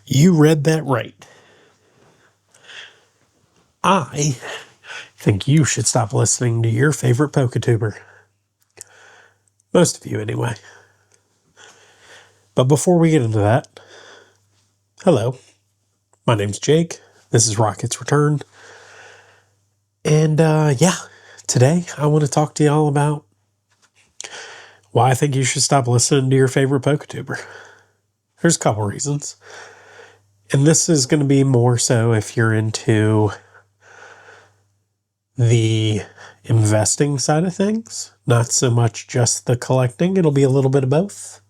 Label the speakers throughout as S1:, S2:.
S1: You read that right. I think you should stop listening to your favorite POKÉTUBER. Most of you, anyway. But before we get into that, hello. My name's Jake. This is Rocket's Return. And today I want to talk to y'all about why I think you should stop listening to your favorite POKÉTUBER. There's a couple reasons. And this is going to be more so if you're into the investing side of things, not so much just the collecting. It'll be a little bit of both.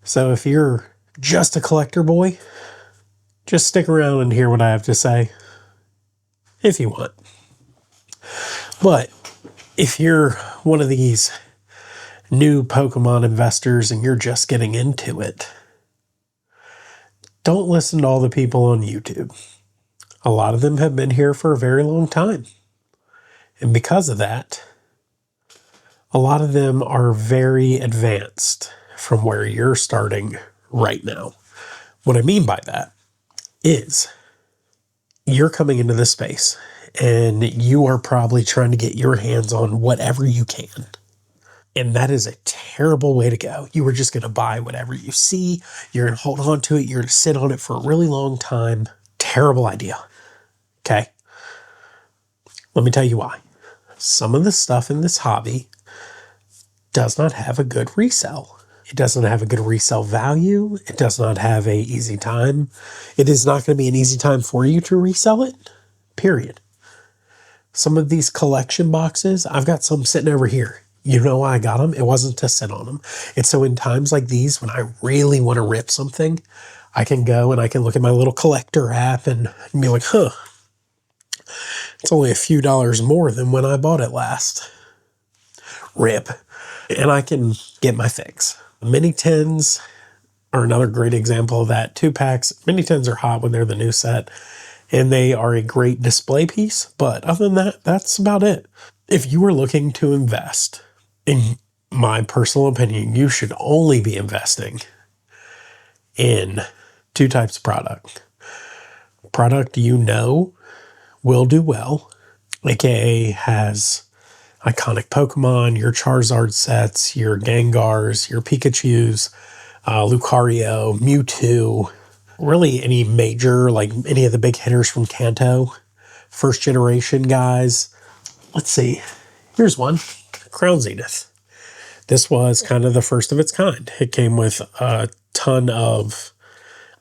S1: So if you're just a collector boy, just stick around and hear what I have to say, if you want. But if you're one of these new Pokemon investors and you're just getting into it, don't listen to all the people on YouTube. A lot of them have been here for a very long time. And because of that, a lot of them are very advanced from where you're starting right now. What I mean by that is you're coming into this space and you are probably trying to get your hands on whatever you can. And that is a terrible way to go. You were just going to buy whatever you see. You're going to hold on to it. You're going to sit on it for a really long time. Terrible idea. Okay? Let me tell you why. Some of the stuff in this hobby does not have a good resell. It doesn't have a good resell value. It does not have a easy time. It is not going to be an easy time for you to resell it, period. Some of these collection boxes, I've got some sitting over here. You know why I got them? It wasn't to sit on them. It's so in times like these, when I really want to rip something, I can go and I can look at my little collector app and be like, it's only a few dollars more than when I bought it last. Rip. And I can get my fix. Mini tins are another great example of that. 2-packs. Mini tins are hot when they're the new set. And they are a great display piece. But other than that, that's about it. If you are looking to invest, in my personal opinion, you should only be investing in 2 types of product. Product you know will do well, aka has iconic Pokemon, your Charizard sets, your Gengars, your Pikachus, Lucario, Mewtwo, really any major, like any of the big hitters from Kanto, first generation guys. Let's see, here's one, Crown Zenith. This was kind of the first of its kind. It came with a ton of,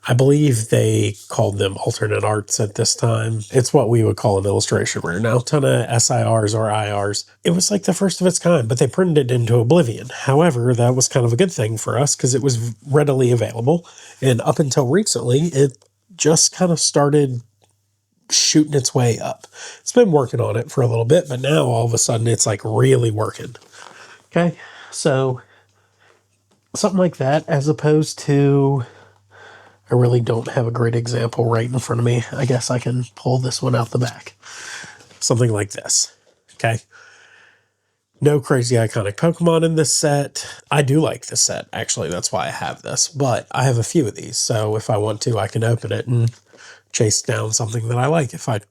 S1: I believe they called them alternate arts at this time. It's what we would call an illustration rare now. A ton of SIRs or IRs. It was like the first of its kind, but they printed it into oblivion. However, that was kind of a good thing for us because it was readily available. And up until recently, it just kind of started shooting its way up. It's been working on it for a little bit, but now all of a sudden it's like really working. Okay, so something like that, as opposed to, I really don't have a great example right in front of me. I guess I can pull this one out the back. Something like this, okay? No crazy iconic Pokemon in this set. I do like this set, actually. That's why I have this. But I have a few of these, so if I want to, I can open it and chase down something that I like if I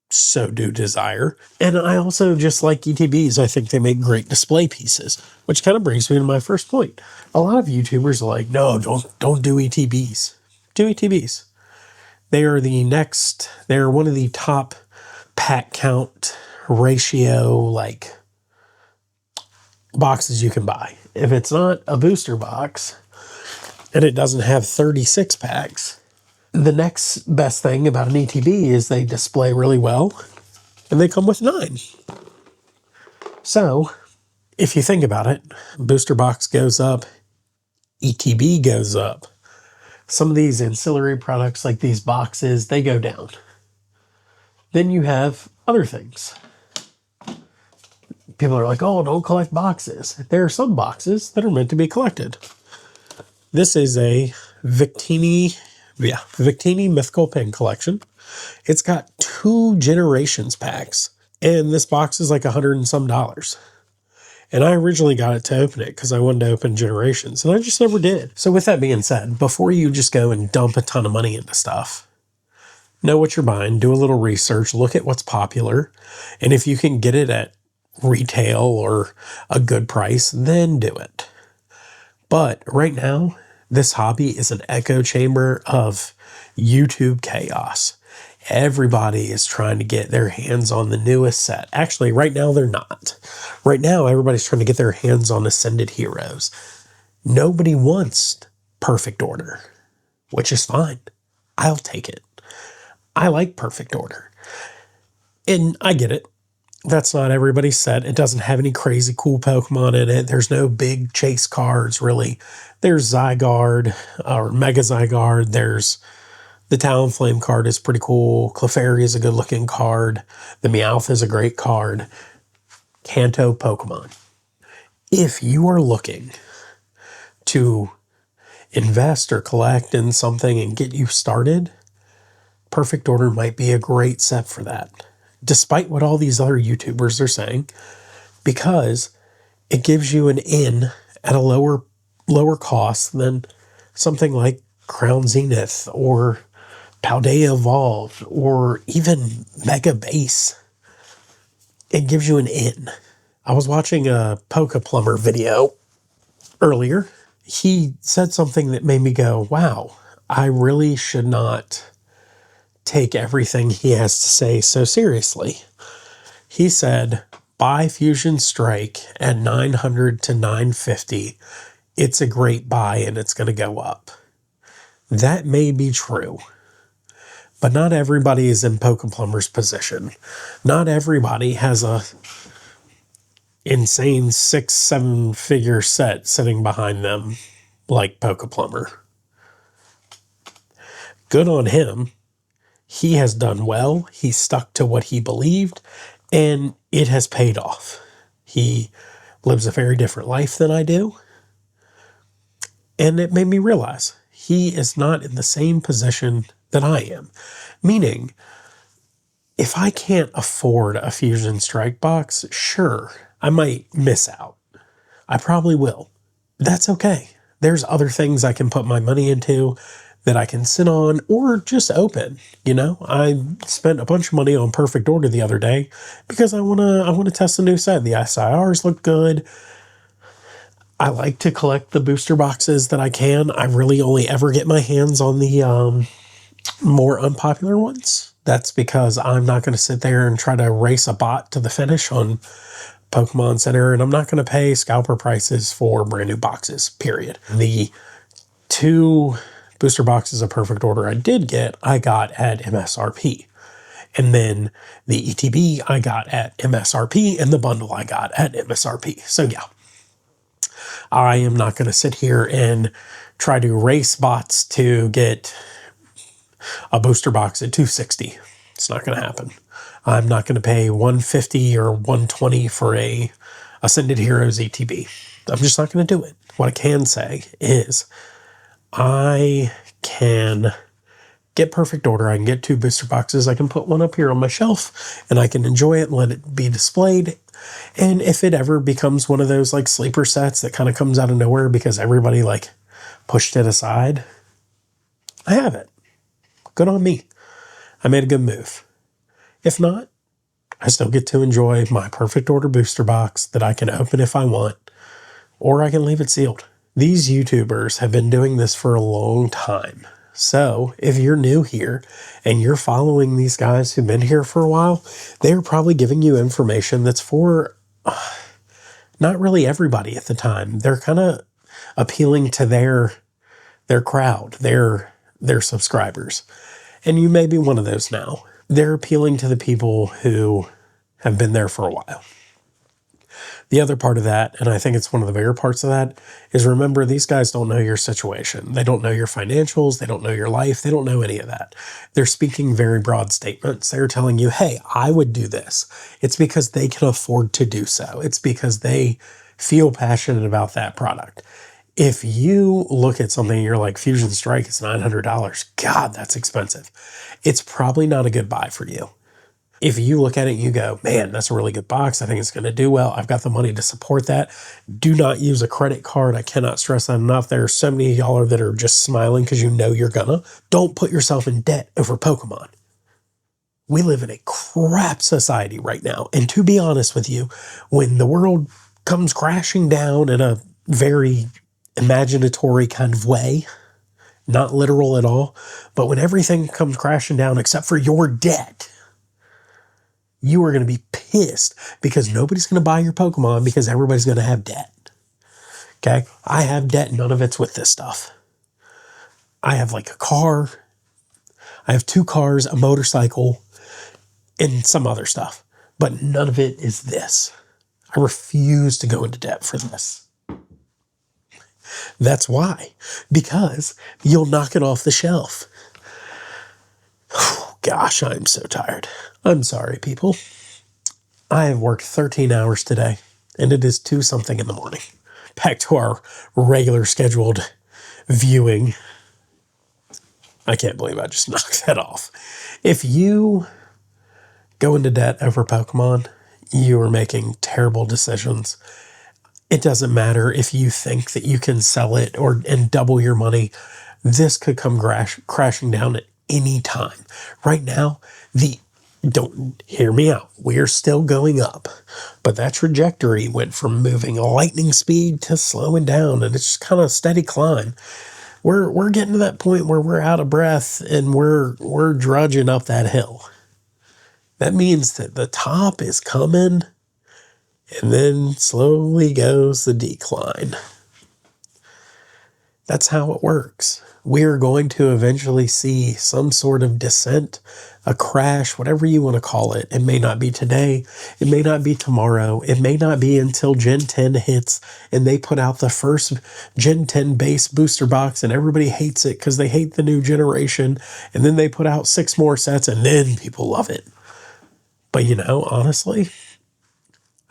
S1: so do desire. And I also just like ETBs. I think they make great display pieces, which kind of brings me to my first point. A lot of YouTubers are like, no, don't do ETBs. Do ETBs. They're one of the top pack count ratio, like, boxes you can buy. If it's not a booster box and it doesn't have 36 packs, the next best thing about an ETB is they display really well and they come with 9. So if you think about it, booster box goes up, ETB goes up. Some of these ancillary products like these boxes, they go down. Then you have other things. People are like, oh, don't collect boxes. There are some boxes that are meant to be collected. This is a Victini Mythical Pen Collection. It's got 2 Generations packs, and this box is like $100 and some. And I originally got it to open it because I wanted to open Generations, and I just never did. So with that being said, before you just go and dump a ton of money into stuff, know what you're buying, do a little research, look at what's popular, and if you can get it at retail or a good price, then do it. But right now, this hobby is an echo chamber of YouTube chaos. Everybody is trying to get their hands on the newest set. Actually, right now they're not. Right now, everybody's trying to get their hands on Ascended Heroes. Nobody wants Perfect Order, which is fine. I'll take it. I like Perfect Order. And I get it. That's not everybody's set. It doesn't have any crazy cool Pokemon in it. There's no big chase cards, really. There's Zygarde, or Mega Zygarde. There's the Talonflame card is pretty cool. Clefairy is a good looking card. The Meowth is a great card. Kanto Pokemon. If you are looking to invest or collect in something and get you started, Perfect Order might be a great set for that. Despite what all these other YouTubers are saying, because it gives you an in at a lower cost than something like Crown Zenith or Paldea Evolved or even Mega Base. It gives you an in. I was watching a Pokeplumber video earlier. He said something that made me go, wow, I really should not take everything he has to say so seriously. He said, buy Fusion Strike at 900 to 950. It's a great buy and it's going to go up. That may be true, but not everybody is in Pokeplumber's position. Not everybody has a insane 6-7 figure set sitting behind them like Pokeplumber. Good on him. He has done well. He stuck to what he believed, and it has paid off. He lives a very different life than I do, and it made me realize he is not in the same position that I am. Meaning, if I can't afford a Fusion Strike box, sure, I might miss out. I probably will. That's okay. There's other things I can put my money into that I can sit on or just open. You know, I spent a bunch of money on Perfect Order the other day because I wanna test a new set. The SIRs look good. I like to collect the booster boxes that I can. I really only ever get my hands on the more unpopular ones. That's because I'm not going to sit there and try to race a bot to the finish on Pokemon Center, and I'm not going to pay scalper prices for brand new boxes, period. The 2 booster boxes of Perfect Order I did get, I got at MSRP. And then the ETB I got at MSRP, and the bundle I got at MSRP. So yeah, I am not going to sit here and try to race bots to get a booster box at $260. It's not going to happen. I'm not going to pay $150 or $120 for a Ascended Heroes ETB. I'm just not going to do it. What I can say is I can get Perfect Order. I can get 2 booster boxes. I can put one up here on my shelf and I can enjoy it and let it be displayed. And if it ever becomes one of those like sleeper sets that kind of comes out of nowhere because everybody like pushed it aside, I have it. Good on me. I made a good move. If not, I still get to enjoy my Perfect Order booster box that I can open if I want, or I can leave it sealed. These YouTubers have been doing this for a long time. So if you're new here and you're following these guys who've been here for a while, they're probably giving you information that's for not really everybody at the time. They're kind of appealing to their crowd, their subscribers. And you may be one of those now. They're appealing to the people who have been there for a while. The other part of that, and I think it's one of the bigger parts of that, is remember these guys don't know your situation. They don't know your financials. They don't know your life. They don't know any of that. They're speaking very broad statements. They're telling you, hey, I would do this. It's because they can afford to do so. It's because they feel passionate about that product. If you look at something and you're like, Fusion Strike is $900, God, that's expensive. It's probably not a good buy for you. If you look at it and you go, man, that's a really good box. I think it's going to do well. I've got the money to support that. Do not use a credit card. I cannot stress that enough. There are so many of y'all that are just smiling because you know you're gonna. Don't put yourself in debt over Pokemon. We live in a crap society right now. And to be honest with you, when the world comes crashing down in a very imaginatory kind of way, not literal at all, but when everything comes crashing down except for your debt, you are going to be pissed because nobody's going to buy your Pokemon because everybody's going to have debt. Okay? I have debt. None of it's with this stuff. I have like a car. I have 2 cars, a motorcycle, and some other stuff. But none of it is this. I refuse to go into debt for this. That's why. Because you'll knock it off the shelf. Gosh, I'm so tired. I'm sorry, people. I have worked 13 hours today, and it is 2-something in the morning. Back to our regular scheduled viewing. I can't believe I just knocked that off. If you go into debt over Pokemon, you are making terrible decisions. It doesn't matter if you think that you can sell it and double your money. This could come crashing down at any time. Right now, don't hear me out. We're still going up. But that trajectory went from moving lightning speed to slowing down, and it's just kind of a steady climb. We're getting to that point where we're out of breath and we're drudging up that hill. That means that the top is coming, and then slowly goes the decline. That's how it works. We are going to eventually see some sort of descent, a crash, whatever you want to call it. It may not be today. It may not be tomorrow. It may not be until Gen 10 hits and they put out the first Gen 10 base booster box and everybody hates it because they hate the new generation. And then they put out 6 more sets and then people love it. But you know, honestly,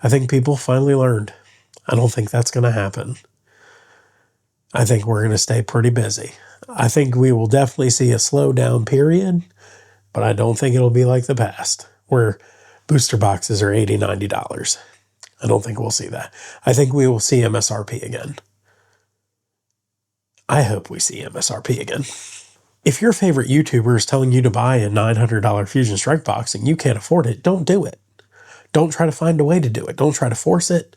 S1: I think people finally learned. I don't think that's going to happen. I think we're going to stay pretty busy. I think we will definitely see a slowdown period, but I don't think it'll be like the past where booster boxes are $80, $90. I don't think we'll see that. I think we will see MSRP again. I hope we see MSRP again. If your favorite YouTuber is telling you to buy a $900 Fusion Strike box and you can't afford it, don't do it. Don't try to find a way to do it. Don't try to force it.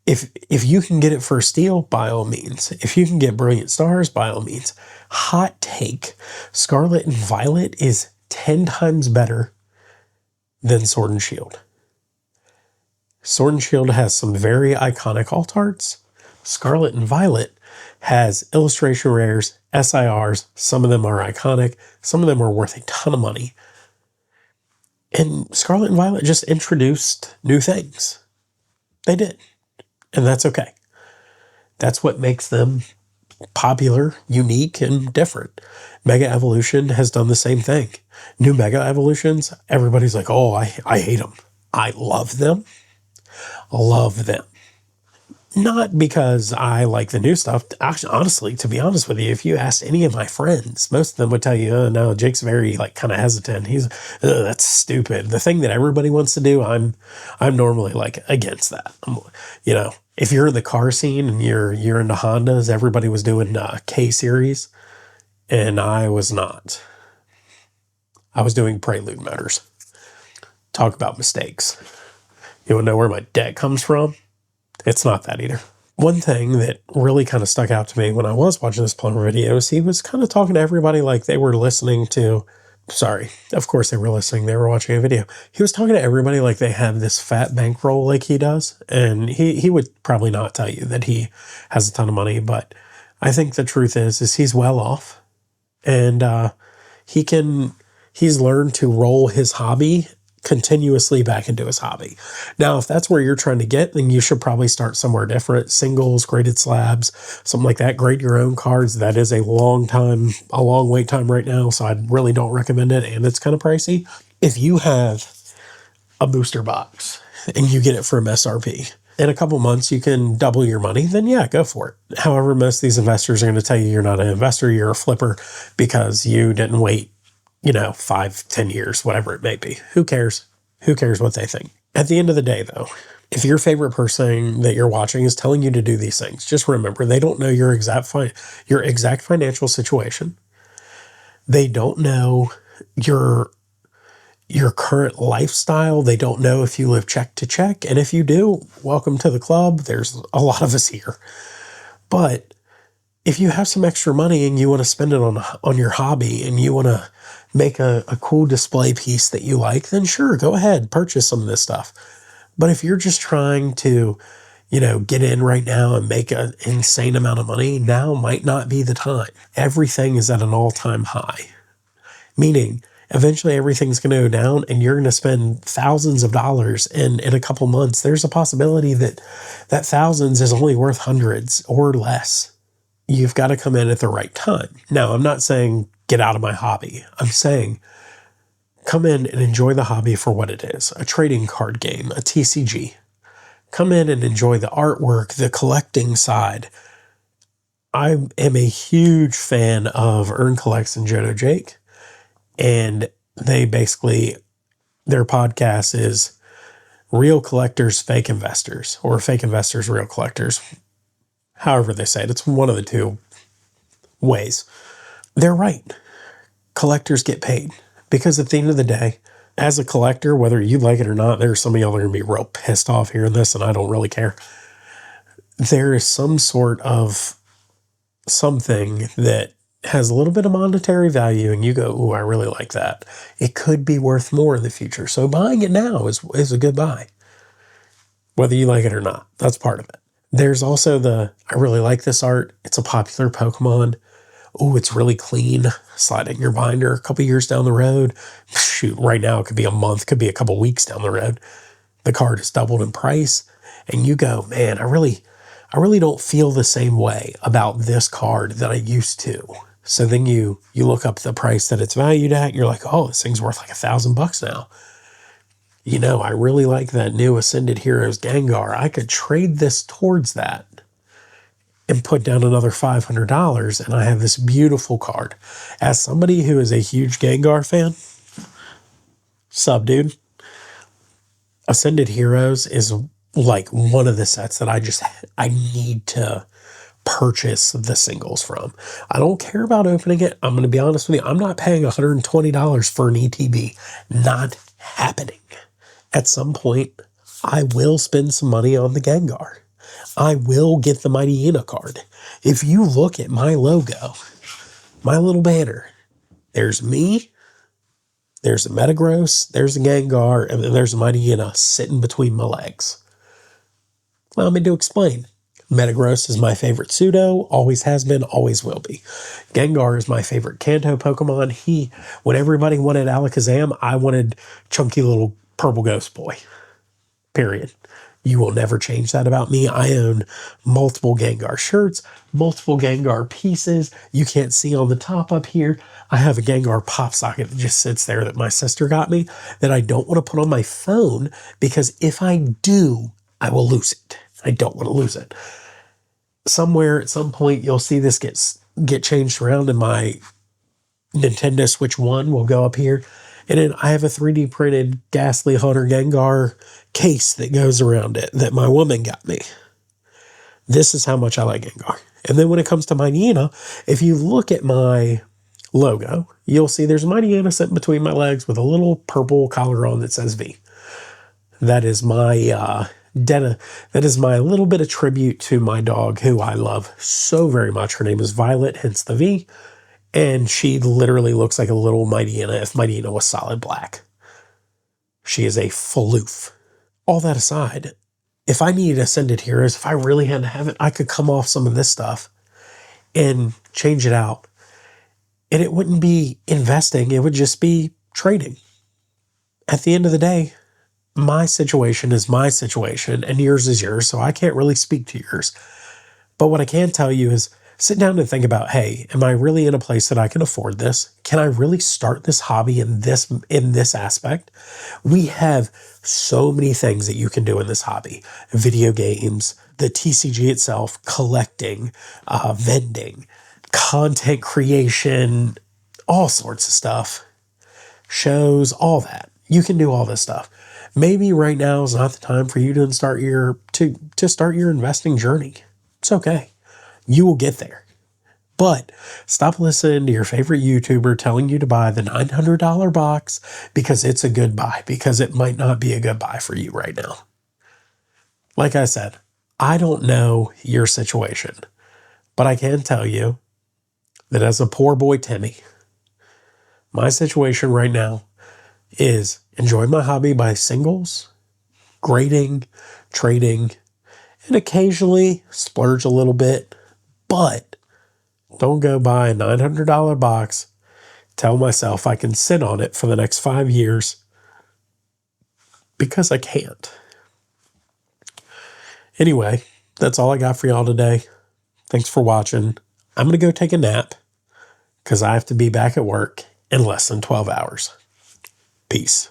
S1: If you can get it for a steal, by all means. If you can get Brilliant Stars, by all means. Hot take. Scarlet and Violet is 10 times better than Sword and Shield. Sword and Shield has some very iconic alt arts. Scarlet and Violet has illustration rares, SIRs. Some of them are iconic. Some of them are worth a ton of money. And Scarlet and Violet just introduced new things. They did. And that's okay. That's what makes them popular, unique, and different. Mega Evolution has done the same thing. New Mega Evolutions, everybody's like, oh, I hate them. I love them. Love them. Not because I like the new stuff. Actually, honestly, to be honest with you, if you asked any of my friends, most of them would tell you, oh, no, Jake's very kind of hesitant. He's, that's stupid. The thing that everybody wants to do, I'm normally against that. If you're in the car scene and you're into Hondas, everybody was doing K series, and I was not. I was doing Prelude motors. Talk about mistakes. You want to know where my debt comes from? It's not that either. One thing that really kind of stuck out to me when I was watching this plumber video is he was kind of talking to everybody like they were listening to, sorry, of course they were listening, they were watching a video. He was talking to everybody like they have this fat bankroll like he does, and he would probably not tell you that he has a ton of money, but I think the truth is he's well off, and he's learned to roll his hobby continuously back into his hobby. Now, if that's where you're trying to get, then you should probably start somewhere different. Singles, graded slabs, something like that. Grade your own cards. That is a long wait time right now, so I really don't recommend it, and it's kind of pricey. If you have a booster box and you get it for MSRP, in a couple months you can double your money, then yeah, go for it. However, most of these investors are going to tell you you're not an investor, you're a flipper because you didn't wait 5-10 years, whatever it may be. Who cares? Who cares what they think? At the end of the day, though, if your favorite person that you're watching is telling you to do these things, just remember they don't know your exact financial situation. They don't know your current lifestyle. They don't know if you live check to check. And if you do, welcome to the club. There's a lot of us here. But if you have some extra money and you want to spend it on your hobby and you want to make a cool display piece that you like, then sure, go ahead, purchase some of this stuff. But if you're just trying to, get in right now and make an insane amount of money, now might not be the time. Everything is at an all-time high, meaning eventually everything's going to go down and you're going to spend thousands of dollars in a couple months. There's a possibility that thousands is only worth hundreds or less. You've got to come in at the right time. Now, I'm not saying get out of my hobby. I'm saying come in and enjoy the hobby for what it is, a trading card game, a TCG. Come in and enjoy the artwork, the collecting side. I am a huge fan of Earn Collects and Jodo Jake, and their podcast is Real Collectors, Fake Investors, or Fake Investors, Real Collectors. However they say it, it's one of the two ways. They're right. Collectors get paid because at the end of the day, as a collector, whether you like it or not, there's some of y'all that are going to be real pissed off hearing this, and I don't really care. There is some sort of something that has a little bit of monetary value, and you go, ooh, I really like that. It could be worth more in the future. So buying it now is a good buy, whether you like it or not. That's part of it. There's also I really like this art. It's a popular Pokemon. Oh, it's really clean. Slide it in your binder a couple years down the road. Shoot, right now it could be a month, could be a couple weeks down the road. The card has doubled in price. And you go, man, I really don't feel the same way about this card that I used to. So then you look up the price that it's valued at. And you're like, oh, this thing's worth like $1,000 now. I really like that new Ascended Heroes Gengar. I could trade this towards that and put down another $500, and I have this beautiful card. As somebody who is a huge Gengar fan, sub dude, Ascended Heroes is like one of the sets that I need to purchase the singles from. I don't care about opening it. I'm going to be honest with you. I'm not paying $120 for an ETB. Not happening. At some point, I will spend some money on the Gengar. I will get the Mighty Ina card. If you look at my logo, my little banner, there's me, there's a Metagross, there's a Gengar, and then there's a Mighty Ina sitting between my legs. Allow me to explain. Metagross is my favorite pseudo, always has been, always will be. Gengar is my favorite Kanto Pokemon. When everybody wanted Alakazam, I wanted chunky little purple ghost boy. Period. You will never change that about me. I own multiple Gengar shirts, multiple Gengar pieces. You can't see on the top up here. I have a Gengar pop socket that just sits there that my sister got me that I don't want to put on my phone because if I do, I will lose it. I don't want to lose it. Somewhere at some point, you'll see this get changed around and my Nintendo Switch 1 will go up here. And then I have a 3D printed Ghastly Hunter Gengar case that goes around it that my woman got me. This is how much I like Gengar. And then when it comes to Mighty Ina, if you look at my logo, you'll see there's a Mighty Ina sitting between my legs with a little purple collar on that says V. That is my that is my little bit of tribute to my dog who I love so very much. Her name is Violet, hence the V. And she literally looks like a little Mighty Ina if Mighty Ina was solid black. She is a floof. All that aside, if I needed Ascended Heroes, if I really had to have it, I could come off some of this stuff and change it out. And it wouldn't be investing. It would just be trading. At the end of the day, my situation is my situation and yours is yours. So I can't really speak to yours. But what I can tell you is sit down and think about, hey, am I really in a place that I can afford this? Can I really start this hobby in this aspect? We have so many things that you can do in this hobby. Video games, the TCG itself, collecting, vending, content creation, all sorts of stuff. shows, all that. You can do all this stuff. Maybe right now is not the time for you to start your investing journey. It's okay. You will get there. But stop listening to your favorite YouTuber telling you to buy the $900 box because it's a good buy, because it might not be a good buy for you right now. Like I said, I don't know your situation, but I can tell you that as a poor boy Timmy, my situation right now is enjoy my hobby by singles, grading, trading, and occasionally splurge a little bit, but don't go buy a $900 box, tell myself I can sit on it for the next 5 years, because I can't. Anyway, that's all I got for y'all today. Thanks for watching. I'm going to go take a nap because I have to be back at work in less than 12 hours. Peace.